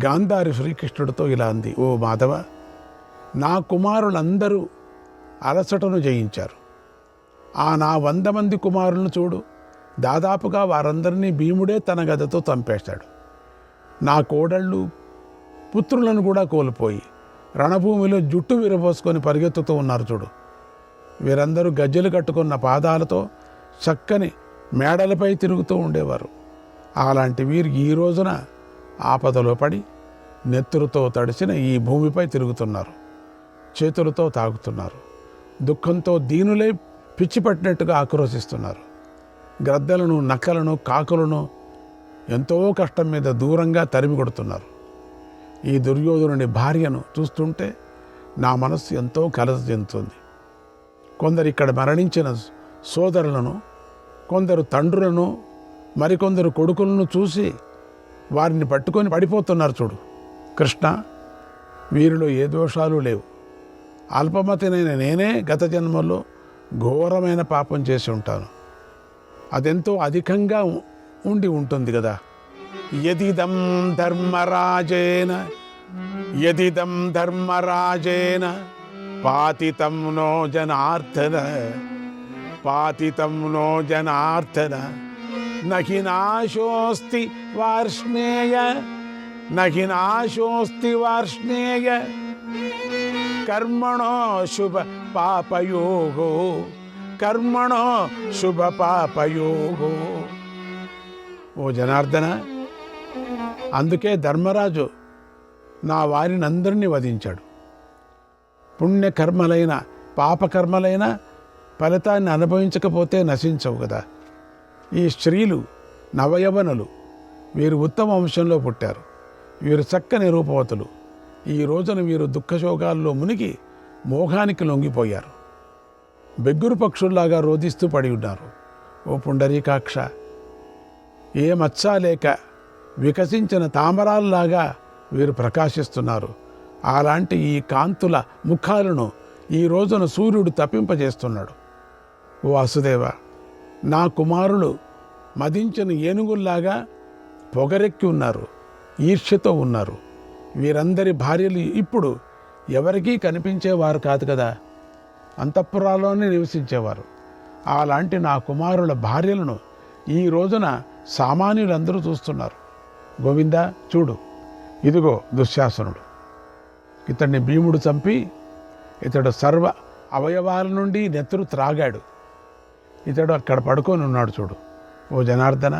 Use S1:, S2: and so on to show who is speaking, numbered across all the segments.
S1: గాంధారి శ్రీకృష్ణుడితో ఇలా అంది, ఓ మాధవ, నా కుమారులందరూ అలసటను జయించారు. నా 100 మంది కుమారులను చూడు, దాదాపుగా వారందరినీ భీముడే తన గదతో చంపేశాడు. నా కోడళ్ళు పుత్రులను కూడా కోల్పోయి రణభూమిలో జుట్టు విరబోసుకొని పరిగెత్తుతూ ఉన్నారు చూడు. వీరందరూ గజ్జెలు కట్టుకున్న పాదాలతో చక్కని మేడలపై తిరుగుతూ ఉండేవారు. అలాంటి వీరు ఈ రోజున ఆపదలో పడి నెత్తురుతో తడిసిన ఈ భూమిపై తిరుగుతున్నారు, చేతులతో తాగుతున్నారు, దుఃఖంతో దీనులై పిచ్చి పట్టినట్టుగా ఆక్రోశిస్తున్నారు. గ్రద్దలను, నక్కలను, కాకులను ఎంతో కష్టం మీద దూరంగా తరిమి కొడుతున్నారు. ఈ దుర్యోధనుని భార్యను చూస్తుంటే నా మనస్సు ఎంతో కలత చెందుతుంది. కొందరు ఇక్కడ మరణించిన సోదరులను, కొందరు తండ్రులను, మరికొందరు కొడుకులను చూసి వారిని పట్టుకొని పడిపోతున్నారు చూడు. కృష్ణ, వీరిలో ఏ దోషాలు లేవు. అల్పమతినైన నేనే గత జన్మలో ఘోరమైన పాపం చేసి ఉంటాను. అదెంతో అధికంగా ఉండి ఉంటుంది కదా. యదిదం ధర్మరాజేన పాతితం నో జనార్దన నహి నాశోస్తి వార్ష్ణేయ కర్మణో శుభ పాపయోగో. ఓ జనార్దన, అందుకే ధర్మరాజు నా వారిని అందరినీ వధించాడు. పుణ్యకర్మలైన పాపకర్మలైన ఫలితాన్ని అనుభవించకపోతే నశించవు కదా. ఈ స్త్రీలు నవయవనులు, వీరు ఉత్తమ వంశంలో పుట్టారు. వీరు చక్కని రూపవతులు. ఈ రోజున వీరు దుఃఖశోకాల్లో మునిగి మోహానికి లొంగిపోయారు. బెగ్గురు పక్షుల్లాగా రోధిస్తూ పడి ఉన్నారు. ఓ పుండరీకాక్ష, ఏ మచ్చ లేక వికసించిన తామరాల్లాగా వీరు ప్రకాశిస్తున్నారు. అలాంటి ఈ కాంతుల ముఖాలను ఈ రోజున సూర్యుడు తప్పింపజేస్తున్నాడు. ఓ వాసుదేవ, నా కుమారులు మదించిన ఏనుగుల్లాగా పొగరెక్కి ఉన్నారు, ఈర్ష్యతో ఉన్నారు. వీరందరి భార్యలు ఇప్పుడు ఎవరికీ కనిపించేవారు కాదు కదా, అంతఃపురాల్లోనే నివసించేవారు. అలాంటి నా కుమారుల భార్యలను ఈ రోజున సామాన్యులందరూ చూస్తున్నారు. గోవిందా, చూడు, ఇదిగో దుశ్శాసనుడు. ఇతడిని భీముడు చంపి ఇతడు సర్వ అవయవాల నుండి నెత్తురు త్రాగాడు. ఇతడు అక్కడ పడుకొని ఉన్నాడు చూడు. ఓ జనార్దన,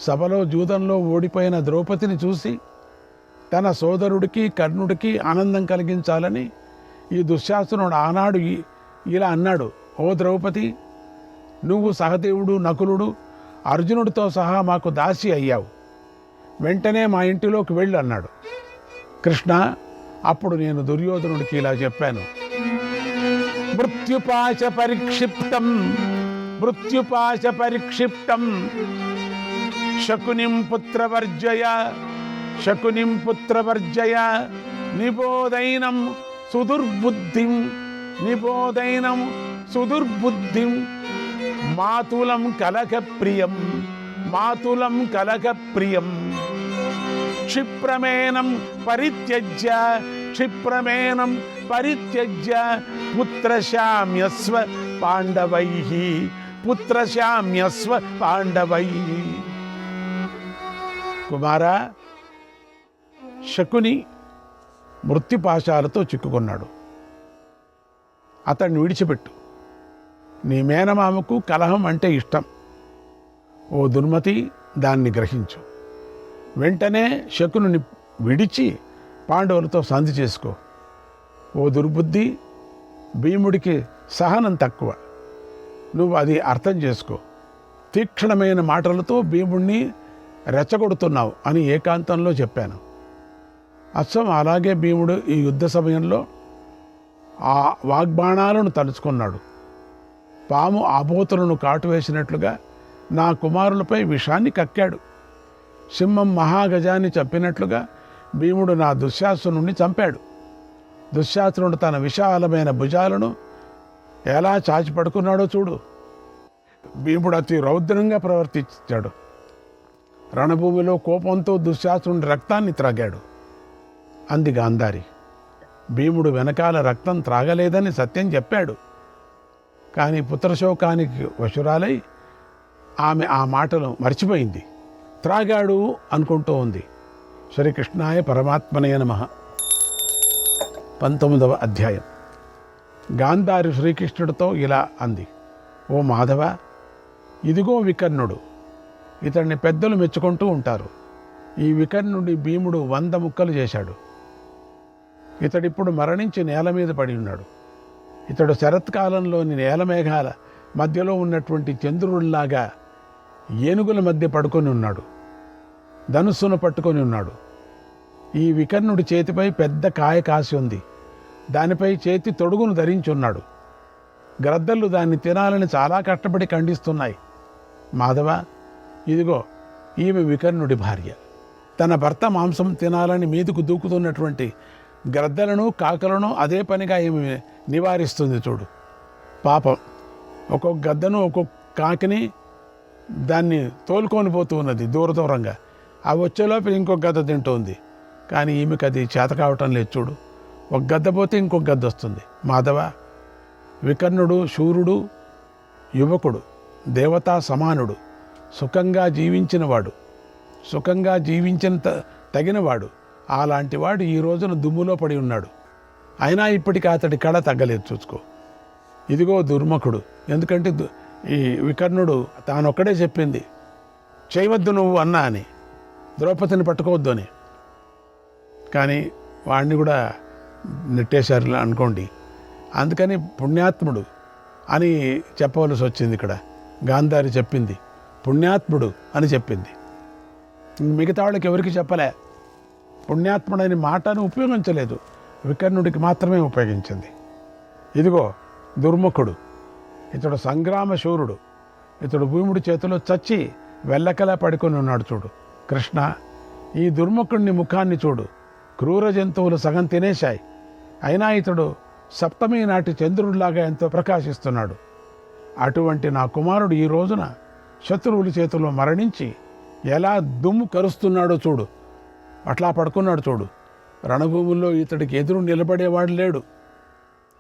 S1: సభలో జూదంలో ఓడిపోయిన ద్రౌపదిని చూసి తన సోదరుడికి కర్ణుడికి ఆనందం కలిగించాలని ఈ దుశ్శాసనుడు ఆనాడు ఇలా అన్నాడు, ఓ ద్రౌపది, నువ్వు సహదేవుడు, నకులుడు, అర్జునుడితో సహా మాకు దాసి అయ్యావు. వెంటనే మా ఇంటిలోకి వెళ్ళు అన్నాడు. కృష్ణ, అప్పుడు నేను దుర్యోధనుడికి ఇలా చెప్పాను, మృత్యుపాశ పరిక్షిప్తం శకునిం పుత్రవర్జయ నిబోధైనం సుదుర్బుద్ధిం మాతులం కలహప్రియం క్షిప్రమేనం పరిత్యజ్య పుత్రశామ్యస్వ పాండవైః. కుమారా, శకుని మృత్యుపాశాలతో చిక్కుకున్నాడు. అతన్ని విడిచిపెట్టు. నీ మేనమామకు కలహం అంటే ఇష్టం. ఓ దుర్మతి, దాన్ని గ్రహించు. వెంటనే శకుని విడిచి పాండవులతో సంధి చేసుకో. ఓ దుర్బుద్ధి, భీముడికి సహనం తక్కువ, నువ్వు అది అర్థం చేసుకో. తీక్షణమైన మాటలతో భీముడిని రెచ్చగొడుతున్నావు అని ఏకాంతంలో చెప్పాను. అచ్చం అలాగే భీముడు ఈ యుద్ధ సమయంలో ఆ వాగ్బాణాలను తలుచుకున్నాడు. పాము ఆబోతులను కాటువేసినట్లుగా నా కుమారులపై విషాన్ని కక్కాడు. సింహం మహాగజాన్ని చంపినట్లుగా భీముడు నా దుశ్శాసనుడిని చంపాడు. దుశ్శాసనుడు తన విశాలమైన భుజాలను ఎలా చాచి పడుకున్నాడో చూడు. భీముడు అతి రౌద్రంగా ప్రవర్తించాడు. రణభూమిలో కోపంతో దుశ్శాసనుడి రక్తాన్ని త్రాగాడు అంది గాంధారి. భీముడు వెనకాల రక్తం త్రాగలేదని సత్యం చెప్పాడు. కానీ పుత్రశోకానికి వశురాలై ఆమె ఆ మాటలు మర్చిపోయింది. త్రాగాడు అనుకుంటూ ఉంది. శ్రీకృష్ణాయ పరమాత్మనే నమః. 19వ అధ్యాయం. గాంధారి శ్రీకృష్ణుడితో ఇలా అంది. ఓ మాధవ, ఇదిగో వికర్ణుడు. ఇతడిని పెద్దలు మెచ్చుకుంటూ ఉంటారు. ఈ వికర్ణుడి భీముడు 100 ముక్కలు చేశాడు. ఇతడిప్పుడు మరణించి నేల మీద పడి ఉన్నాడు. ఇతడు శరత్కాలంలోని నేలమేఘాల మధ్యలో ఉన్నటువంటి చంద్రుడిలాగా ఏనుగుల మధ్య పడుకొని ఉన్నాడు. ధనుస్సును పట్టుకొని ఉన్నాడు. ఈ వికర్ణుడి చేతిపై పెద్ద కాయ కాసి ఉంది. దానిపై చేతి తొడుగును ధరించున్నాడు. గ్రద్దలు దాన్ని తినాలని చాలా కష్టపడి ఖండిస్తున్నాయి. మాధవ, ఇదిగో ఈమె వికర్ణుడి భార్య. తన భర్త మాంసం తినాలని మీదకు దూకుతున్నటువంటి గ్రద్దలను కాకలను అదే పనిగా ఈమె నివారిస్తుంది చూడు. పాపం, ఒక్కొక్క గద్దను ఒక్కొక్క కాకిని దాన్ని తోలుకొని పోతూ ఉన్నది దూరంగా. అవి వచ్చేలోపు ఇంకొక గద్ద తింటుంది. కానీ ఈమెకు అది చేత కావటం లేదు చూడు. ఒక గద్ద పోతే ఇంకొక గద్ద వస్తుంది. మాధవ, వికర్ణుడు శూరుడు, యువకుడు, దేవతా సమానుడు, సుఖంగా జీవించినవాడు, సుఖంగా జీవించిన తగినవాడు. అలాంటి వాడు ఈ రోజున దుమ్ములో పడి ఉన్నాడు. అయినా ఇప్పటికీ అతడి కళ తగ్గలేదు. చూసుకో. ఇదిగో దుర్ముఖుడు. ఎందుకంటే ఈ వికర్ణుడు తానొక్కడే చెప్పింది, చేయవద్దు నువ్వు అన్నా అని, ద్రౌపదిని పట్టుకోవద్దు అని. కానీ వాడిని కూడా నెట్టేశారు అనుకోండి. అందుకని పుణ్యాత్ముడు అని చెప్పవలసి వచ్చింది. ఇక్కడ గాంధారి చెప్పింది పుణ్యాత్ముడు అని చెప్పింది. మిగతా వాళ్ళకి ఎవరికి చెప్పలే. పుణ్యాత్ముడని మాటను ఉపయోగించలేదు. వికర్ణుడికి మాత్రమే ఉపయోగించింది. ఇదిగో దుర్ముఖుడు. ఇతడు సంగ్రామ శూరుడు. ఇతడు భీముడి చేతిలో చచ్చి వెల్లకలా పడుకొని ఉన్నాడు చూడు. కృష్ణ, ఈ దుర్ముఖుడిని ముఖాన్ని చూడు. క్రూర జంతువులు సగం తినేశాయి. అయినా ఇతడు సప్తమి నాటి చంద్రుడిలాగా ఎంతో ప్రకాశిస్తున్నాడు. అటువంటి నా కుమారుడు ఈ రోజున శత్రువుల చేతిలో మరణించి ఎలా దుమ్ము కరుస్తున్నాడో చూడు. అట్లా పడుకున్నాడు చూడు. రణభూముల్లో ఇతడికి ఎదురు నిలబడేవాడు లేడు.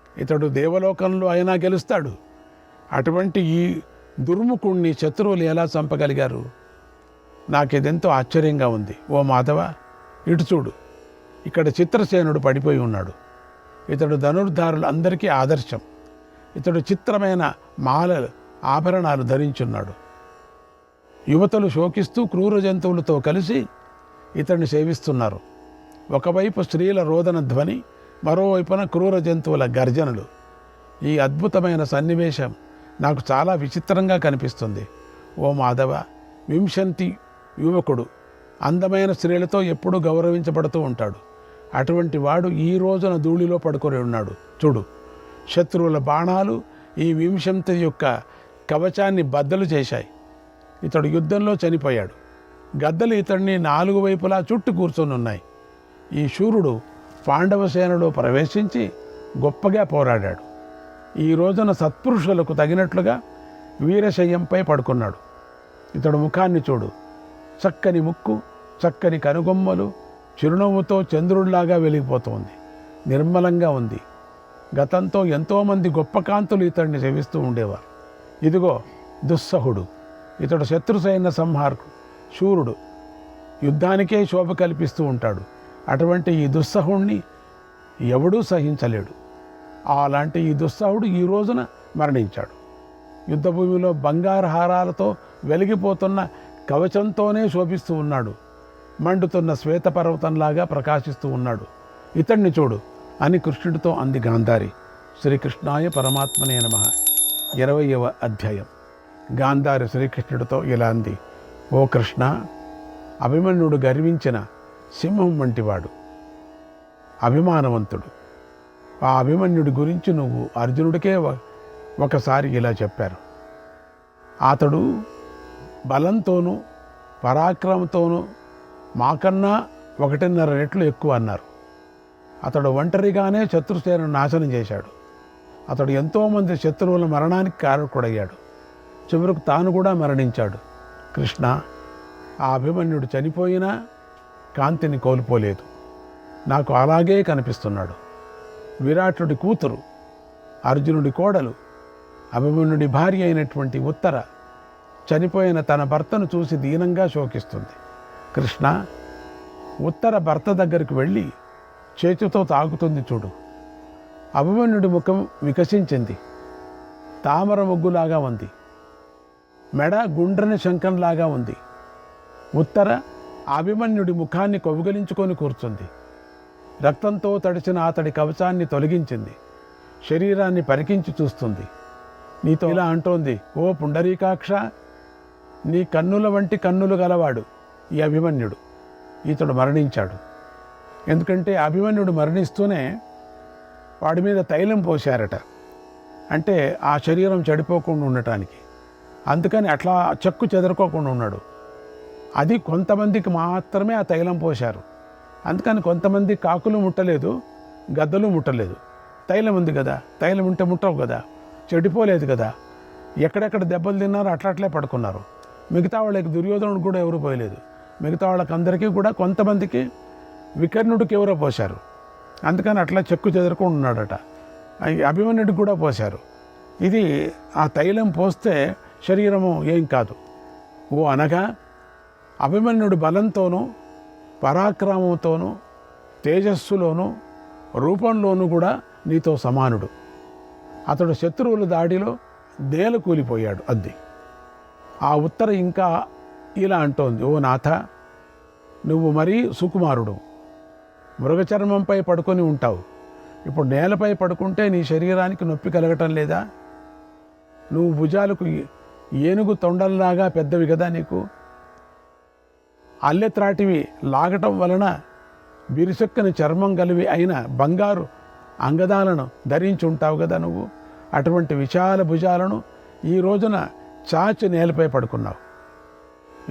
S1: ఇతడు దేవలోకంలో అయినా గెలుస్తాడు. అటువంటి ఈ దుర్ముఖుణ్ణి శత్రువులు ఎలా చంపగలిగారు? నాకిదెంతో ఆశ్చర్యంగా ఉంది. ఓ మాధవ, ఇటు చూడు. ఇక్కడ చిత్రసేనుడు పడిపోయి ఉన్నాడు. ఇతడు ధనుర్ధారులు అందరికీ ఆదర్శం. ఇతడు చిత్రమైన మాలలు ఆభరణాలు ధరించున్నాడు. యువతలు శోకిస్తూ క్రూర జంతువులతో కలిసి ఇతడిని సేవిస్తున్నారు. ఒకవైపు స్త్రీల రోదన ధ్వని, మరోవైపున క్రూర జంతువుల గర్జనలు. ఈ అద్భుతమైన సన్నివేశం నాకు చాలా విచిత్రంగా కనిపిస్తుంది. ఓ మాధవ, వింశంతి యువకుడు అందమైన స్త్రీలతో ఎప్పుడూ గౌరవించబడుతూ ఉంటాడు. అటువంటి వాడు ఈ రోజున ధూళిలో పడుకొని ఉన్నాడు చూడు. శత్రువుల బాణాలు ఈ వింశంతి యొక్క కవచాన్ని బద్దలు చేశాయి. ఇతడు యుద్ధంలో చనిపోయాడు. గద్దలు ఇతడిని 4 వైపులా చుట్టూ కూర్చొని ఉన్నాయి. ఈ శూరుడు పాండవ సేనలో ప్రవేశించి గొప్పగా పోరాడాడు. ఈ రోజున సత్పురుషులకు తగినట్లుగా వీరశయ్యంపై పడుకున్నాడు. ఇతడు ముఖాన్ని చూడు. చక్కని ముక్కు, చక్కని కనుగొమ్మలు, చిరునవ్వుతో చంద్రుడిలాగా వెలిగిపోతోంది. నిర్మలంగా ఉంది. గతంతో ఎంతోమంది గొప్ప కాంతులు ఇతడిని సేవిస్తూ ఉండేవారు. ఇదిగో దుస్సహుడు. ఇతడు శత్రు సైన్య సంహారకుడు, శూరుడు, యుద్ధానికే శోభ కల్పిస్తూ ఉంటాడు. అటువంటి ఈ దుస్సహుణ్ణి ఎవడూ సహించలేడు. అలాంటి ఈ దుస్సహుడు ఈ రోజున మరణించాడు. యుద్ధభూమిలో బంగారు హారాలతో వెలిగిపోతున్న కవచంతోనే శోభిస్తూ ఉన్నాడు. మండుతున్న శ్వేతపర్వతంలాగా ప్రకాశిస్తూ ఉన్నాడు. ఇతడిని చూడు అని కృష్ణుడితో అంది గాంధారి. శ్రీకృష్ణాయ పరమాత్మనే నమః. 20వ అధ్యాయం. గాంధారి శ్రీకృష్ణుడితో ఇలా అంది. ఓ కృష్ణ, అభిమన్యుడు గర్వించిన సింహం వంటివాడు, అభిమానవంతుడు. ఆ అభిమన్యుడి గురించి నువ్వు అర్జునుడికే ఒకసారి ఇలా చెప్పారు. అతడు బలంతోనూ పరాక్రమంతోనూ మాకన్నా 1.5 రెట్లు ఎక్కువ అన్నారు. అతడు ఒంటరిగానే శత్రుసేనను నాశనం చేశాడు. అతడు ఎంతోమంది శత్రువుల మరణానికి కారకుడయ్యాడు. చివరకు తాను కూడా మరణించాడు. కృష్ణ, ఆ అభిమన్యుడు చనిపోయినా కాంతిని కోల్పోలేదు. నాకు అలాగే కనిపిస్తున్నాడు. విరాటుడి కూతురు, అర్జునుడి కోడలు, అభిమన్యుడి భార్య అయినటువంటి ఉత్తర చనిపోయిన తన భర్తను చూసి దీనంగా శోకిస్తుంది. కృష్ణ, ఉత్తర భర్త దగ్గరికి వెళ్ళి చేతితో తాకుతుంది చూడు. అభిమన్యుడి ముఖం వికసించింది, తామర మొగ్గులాగా ఉంది. మెడ గుండ్రని శంఖంలాగా ఉంది. ఉత్తర అభిమన్యుడి ముఖాన్ని కౌగిలించుకొని కూర్చుంది. రక్తంతో తడిచిన అతడి కవచాన్ని తొలగించింది. శరీరాన్ని పరికించి చూస్తుంది. నీతో ఇలా అంటోంది, ఓ పుండరీకాక్ష, నీ కన్నుల వంటి కన్నులు గలవాడు ఈ అభిమన్యుడు. ఇతడు మరణించాడు. ఎందుకంటే అభిమన్యుడు మరణిస్తూనే వాడి మీద తైలం పోశారట. అంటే ఆ శరీరం చెడిపోకుండా ఉండటానికి. అందుకని అట్లా చెక్కు చెదరుకోకుండా ఉన్నాడు. అది కొంతమందికి మాత్రమే ఆ తైలం పోశారు. అందుకని కొంతమంది కాకులు ముట్టలేదు, గద్దలు ముట్టలేదు. తైలం ఉంది కదా, తైలం ఉంటే ముట్టవు కదా, చెడిపోలేదు కదా. ఎక్కడెక్కడ దెబ్బలు తిన్నారో అట్లట్లే పడుకున్నారు. మిగతా వాళ్ళకి దుర్యోధనుడు కూడా ఎవరు పోయలేదు. మిగతా వాళ్ళకి అందరికీ కూడా కొంతమందికి వికర్ణుడికి ఎవరో పోశారు. అందుకని అట్లా చెక్కు చెదరుకొని ఉన్నాడట. అభిమన్యుడికి కూడా పోశారు. ఇది ఆ తైలం పోస్తే శరీరము ఏం కాదు. ఓ అనగా అభిమన్యుడు బలంతోనూ పరాక్రమంతోనూ తేజస్సులోనూ రూపంలోనూ కూడా నీతో సమానుడు. అతడు శత్రువుల దాడిలో నేల కూలిపోయాడు. అద్ది ఆ ఉత్తర ఇంకా ఇలా అంటోంది, ఓ నాథ, నువ్వు మరీ సుకుమారుడు. మృగచర్మంపై పడుకొని ఉంటావు. ఇప్పుడు నేలపై పడుకుంటే నీ శరీరానికి నొప్పి కలగటం లేదా? నువ్వు భుజాలకు ఏనుగు తొండల్లాగా పెద్దవి కదా నీకు. అల్లెత్రాటివి లాగటం వలన బిరుసెక్కని చర్మం కలివి అయిన బంగారు అంగదాలను ధరించి ఉంటావు కదా నువ్వు. అటువంటి విశాల భుజాలను ఈ రోజున చాచి నేలపై పడుకున్నావు.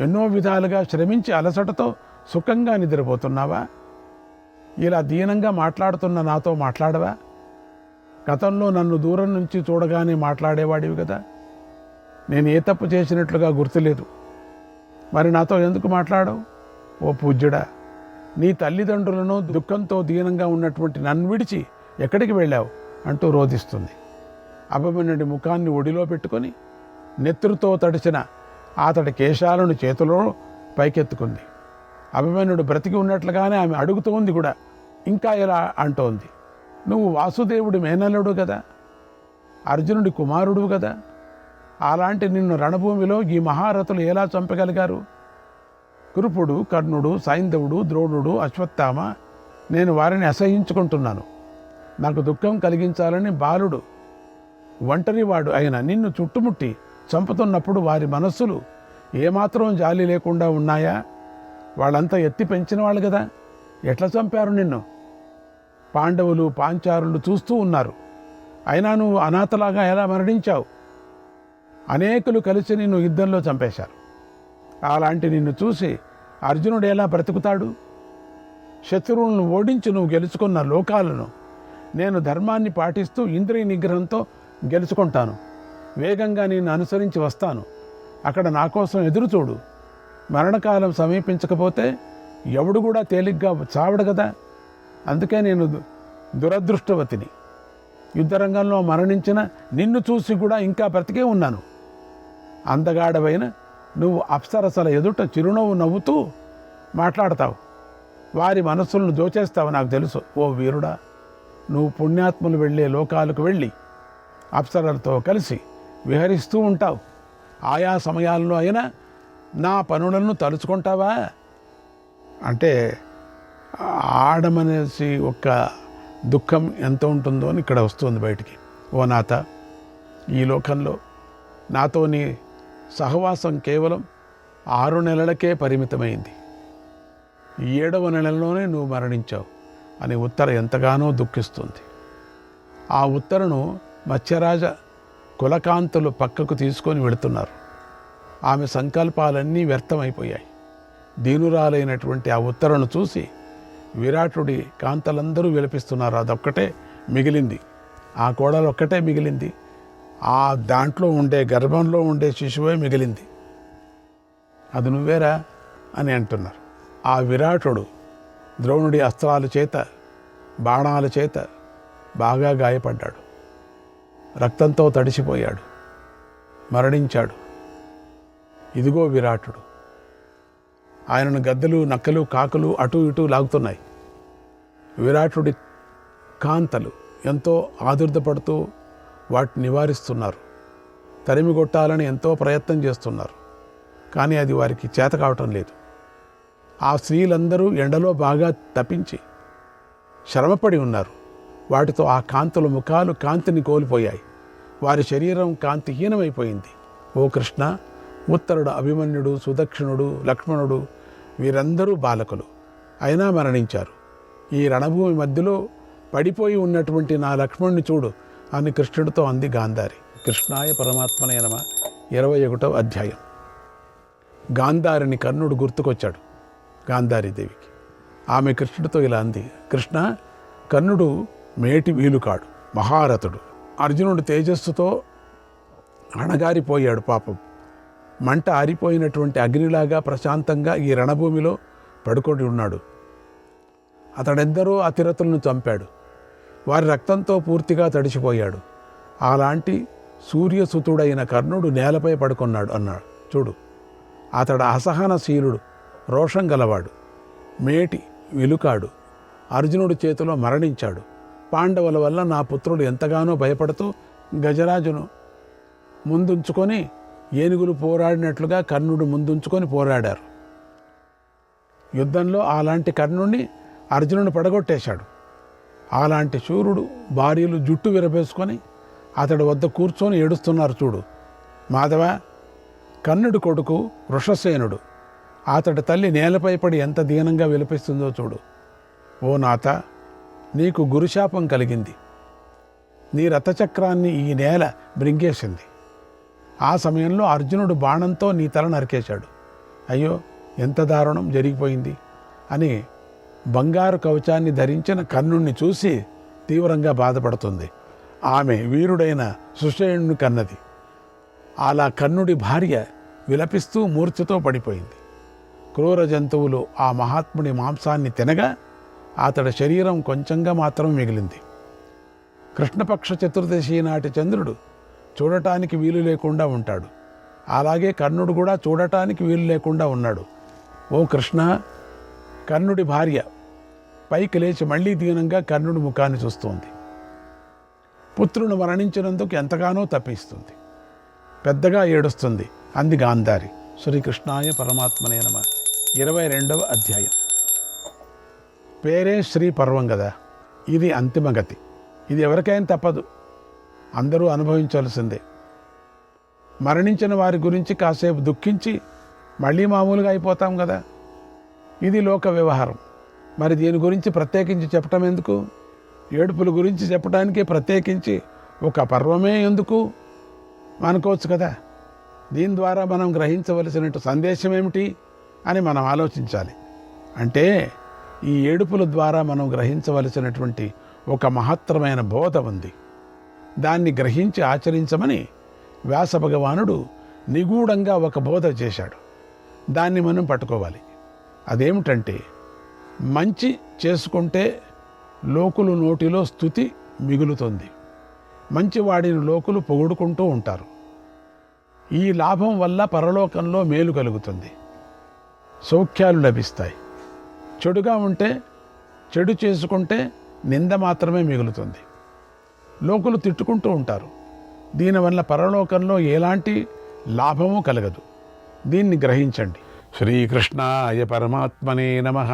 S1: ఎన్నో విధాలుగా శ్రమించి అలసటతో సుఖంగా నిద్రపోతున్నావా? ఇలా దీనంగా మాట్లాడుతున్న నాతో మాట్లాడవా? గతంలో నన్ను దూరం నుంచి చూడగానే మాట్లాడేవాడివి కదా. నేను ఏ తప్పు చేసినట్లుగా గుర్తులేదు. మరి నాతో ఎందుకు మాట్లాడవు? ఓ పూజ్యుడా, నీ తల్లిదండ్రులను దుఃఖంతో దీనంగా ఉన్నటువంటి నన్ను విడిచి ఎక్కడికి వెళ్ళావు అంటూ రోధిస్తుంది. అభిమన్యుడి ముఖాన్ని ఒడిలో పెట్టుకొని నెత్తురుతో తడిచిన అతడి కేశాలను చేతిలో పైకెత్తుకుంది. అభిమన్యుడు బ్రతికి ఉన్నట్లుగానే ఆమె అడుగుతోంది కూడా. ఇంకా ఇలా అంటోంది, నువ్వు వాసుదేవుడి మేనల్లుడు కదా, అర్జునుడి కుమారుడు కదా. అలాంటి నిన్ను రణభూమిలో ఈ మహారథులు ఎలా చంపగలిగారు? కృపుడు, కర్ణుడు, సైంధవుడు, ద్రోణుడు, అశ్వత్థామ, నేను వారిని అసహించుకుంటున్నాను. నాకు దుఃఖం కలిగించాలని బాలుడు, ఒంటరివాడు అయిన నిన్ను చుట్టుముట్టి చంపుతున్నప్పుడు వారి మనస్సులు ఏమాత్రం జాలి లేకుండా ఉన్నాయా? వాళ్ళంతా ఎత్తి పెంచిన వాళ్ళు కదా, ఎట్లా చంపారు నిన్ను? పాండవులు, పాంచారులు చూస్తూ ఉన్నారు. అయినా నువ్వు అనాథలాగా ఎలా మరణించావు? అనేకులు కలిసి నిన్ను యుద్ధంలో చంపేశారు. అలాంటి నిన్ను చూసి అర్జునుడు ఎలా బ్రతుకుతాడు? శత్రువులను ఓడించి నువ్వు గెలుచుకున్న లోకాలను నేను ధర్మాన్ని పాటిస్తూ ఇంద్రియ నిగ్రహంతో గెలుచుకుంటాను. వేగంగా నిన్ను అనుసరించి వస్తాను. అక్కడ నా కోసం ఎదురు చూడు. మరణకాలం సమీపించకపోతే ఎవడు కూడా తేలిగ్గా చావడు కదా. అందుకే నేను దురదృష్టవతిని. యుద్ధరంగంలో మరణించిన నిన్ను చూసి కూడా ఇంకా బ్రతికే ఉన్నాను. అందగాడవైన నువ్వు అప్సరసల ఎదుట చిరునవ్వు నవ్వుతూ మాట్లాడతావు. వారి మనస్సులను దోచేస్తావు నాకు తెలుసు. ఓ వీరుడా, నువ్వు పుణ్యాత్ములు వెళ్ళే లోకాలకు వెళ్ళి అప్సరలతో కలిసి విహరిస్తూ ఉంటావు. ఆయా సమయాల్లో అయినా నా పనులను తలుచుకుంటావా? అంటే ఆడమనేసి ఒక దుఃఖం ఎంత ఉంటుందో అని ఇక్కడ వస్తుంది బయటికి. ఓ నాథ, ఈ లోకంలో నాతో నీ సహవాసం కేవలం 6 నెలలకే పరిమితమైంది. 7వ నెలలోనే నువ్వు మరణించావు అని ఉత్తర ఎంతగానో దుఃఖిస్తుంది. ఆ ఉత్తరను మత్స్యరాజ కులకాంతులు పక్కకు తీసుకొని వెళుతున్నారు. ఆమె సంకల్పాలన్నీ వ్యర్థమైపోయాయి. దీనురాలైనటువంటి ఆ ఉత్తరను చూసి విరాటుడి కాంతలందరూ విలపిస్తున్నారు. అదొక్కటే మిగిలింది, ఆ కోడలు ఒక్కటే మిగిలింది. ఆ దాంట్లో ఉండే గర్భంలో ఉండే శిశువే మిగిలింది. అది నువ్వేరా అని అంటున్నారు. ఆ విరాటుడు ద్రోణుడి అస్త్రాల చేత, బాణాల చేత బాగా గాయపడ్డాడు. రక్తంతో తడిసిపోయాడు, మరణించాడు. ఇదిగో విరాటుడు. ఆయనను గద్దలు, నక్కలు, కాకులు అటు ఇటు లాగుతున్నాయి. విరాటుడి కాంతలు ఎంతో ఆదుర్దపడుతూ వాటిని నివారిస్తున్నారు. తరిమి కొట్టాలని ఎంతో ప్రయత్నం చేస్తున్నారు. కానీ అది వారికి చేత కావటం లేదు. ఆ స్త్రీలందరూ ఎండలో బాగా తప్పించి శ్రమపడి ఉన్నారు. వాటితో ఆ కాంతుల ముఖాలు కాంతిని కోల్పోయాయి. వారి శరీరం కాంతిహీనమైపోయింది. ఓ కృష్ణ, ఉత్తరుడు అభిమన్యుడు, సుదక్షిణుడు, లక్ష్మణుడు వీరందరూ బాలకులు, అయినా మరణించారు. ఈ రణభూమి మధ్యలో పడిపోయి ఉన్నటువంటి నా లక్ష్మణుని చూడు అని కృష్ణుడితో అంది గాంధారి. కృష్ణాయ పరమాత్మనే నమః. 21వ అధ్యాయం. గాంధారిని కర్ణుడు గుర్తుకొచ్చాడు గాంధారీదేవికి. ఆమె కృష్ణుడితో ఇలా అంది, కృష్ణ, కర్ణుడు మేటి వీలుకాడు, మహారథుడు. అర్జునుడు తేజస్సుతో అణగారిపోయాడు. పాపం మంట ఆరిపోయినటువంటి అగ్నిలాగా ప్రశాంతంగా ఈ రణభూమిలో పడుకొని ఉన్నాడు. అతడెందరో అతిరథులను చంపాడు. వారి రక్తంతో పూర్తిగా తడిసిపోయాడు. అలాంటి సూర్యసుతుడైన కర్ణుడు నేలపై పడుకున్నాడు అన్నాడు. చూడు, అతడు అసహనశీలుడు, రోషం గలవాడు, మేటి వెలుకాడు. అర్జునుడి చేతిలో మరణించాడు. పాండవుల వల్ల నా పుత్రుడు ఎంతగానో భయపడుతూ గజరాజును ముందుంచుకొని, ఏనుగులు పోరాడినట్లుగా కర్ణుడు ముందుంచుకొని పోరాడారు. యుద్ధంలో అలాంటి కర్ణుడిని అర్జునుడు పడగొట్టేశాడు. అలాంటి శూరుడు భార్యలు జుట్టు విరబేసుకొని అతడి వద్ద కూర్చొని ఏడుస్తున్నారు. చూడు మాధవ, కర్ణుడి కొడుకు వృషసేనుడు. అతడి తల్లి నేలపై పడి ఎంత దీనంగా విలపిస్తుందో చూడు. ఓ నాథ, నీకు గురుశాపం కలిగింది. నీ రథచక్రాన్ని ఈ నేల బ్రింగేసింది. ఆ సమయంలో అర్జునుడు బాణంతో నీ తల నరికేశాడు. అయ్యో, ఎంత దారుణం జరిగిపోయింది అని బంగారు కవచాన్ని ధరించిన కర్ణుణ్ణి చూసి తీవ్రంగా బాధపడుతుంది. ఆమె వీరుడైన సుషేణుని కన్నది. అలా కర్ణుడి భార్య విలపిస్తూ మూర్ఛతో పడిపోయింది. క్రూర జంతువులు ఆ మహాత్ముడి మాంసాన్ని తినగా అతడి శరీరం కొంచెంగా మాత్రం మిగిలింది. కృష్ణపక్ష చతుర్దశి నాటి చంద్రుడు చూడటానికి వీలు లేకుండా ఉంటాడు. అలాగే కర్ణుడు కూడా చూడటానికి వీలు లేకుండా ఉన్నాడు. ఓ కృష్ణ, కర్ణుడి భార్య పైకి లేచి మళ్లీ దీనంగా కర్ణుడి ముఖాన్ని చూస్తోంది. పుత్రుడు మరణించినందుకు ఎంతగానో తప్పిస్తుంది. పెద్దగా ఏడుస్తుంది. అంది గాంధారి. శ్రీకృష్ణాయ పరమాత్మనే నమః. 22వ అధ్యాయం. పేరే శ్రీ పర్వం కదా. ఇది అంతిమగతి. ఇది ఎవరికైనా తప్పదు, అందరూ అనుభవించాల్సిందే. మరణించిన వారి గురించి కాసేపు దుఃఖించి మళ్ళీ మామూలుగా అయిపోతాం కదా. ఇది లోక వ్యవహారం. మరి దీని గురించి ప్రత్యేకించి చెప్పటం ఎందుకు? ఏడుపుల గురించి చెప్పడానికే ప్రత్యేకించి ఒక పర్వమే ఎందుకు అనుకోవచ్చు కదా. దీని ద్వారా మనం గ్రహించవలసిన సందేశం ఏమిటి అని మనం ఆలోచించాలి. అంటే ఈ ఏడుపుల ద్వారా మనం గ్రహించవలసినటువంటి ఒక మహత్తరమైన బోధ ఉంది. దాన్ని గ్రహించి ఆచరించమని వ్యాస భగవానుడు నిగూఢంగా ఒక బోధ చేశాడు. దాన్ని మనం పట్టుకోవాలి. అదేమిటంటే, మంచి చేసుకుంటే లోకులు నోటిలో స్తుతి మిగులుతుంది. మంచివాడిని లోకులు పొగుడుకుంటూ ఉంటారు. ఈ లాభం వల్ల పరలోకంలో మేలు కలుగుతుంది, సౌఖ్యాలు లభిస్తాయి. చెడుగా ఉంటే, చెడు చేసుకుంటే నింద మాత్రమే మిగులుతుంది. లోకులు తిట్టుకుంటూ ఉంటారు. దీనివల్ల పరలోకంలో ఎలాంటి లాభము కలగదు. దీన్ని గ్రహించండి. శ్రీకృష్ణాయ పరమాత్మనే నమః.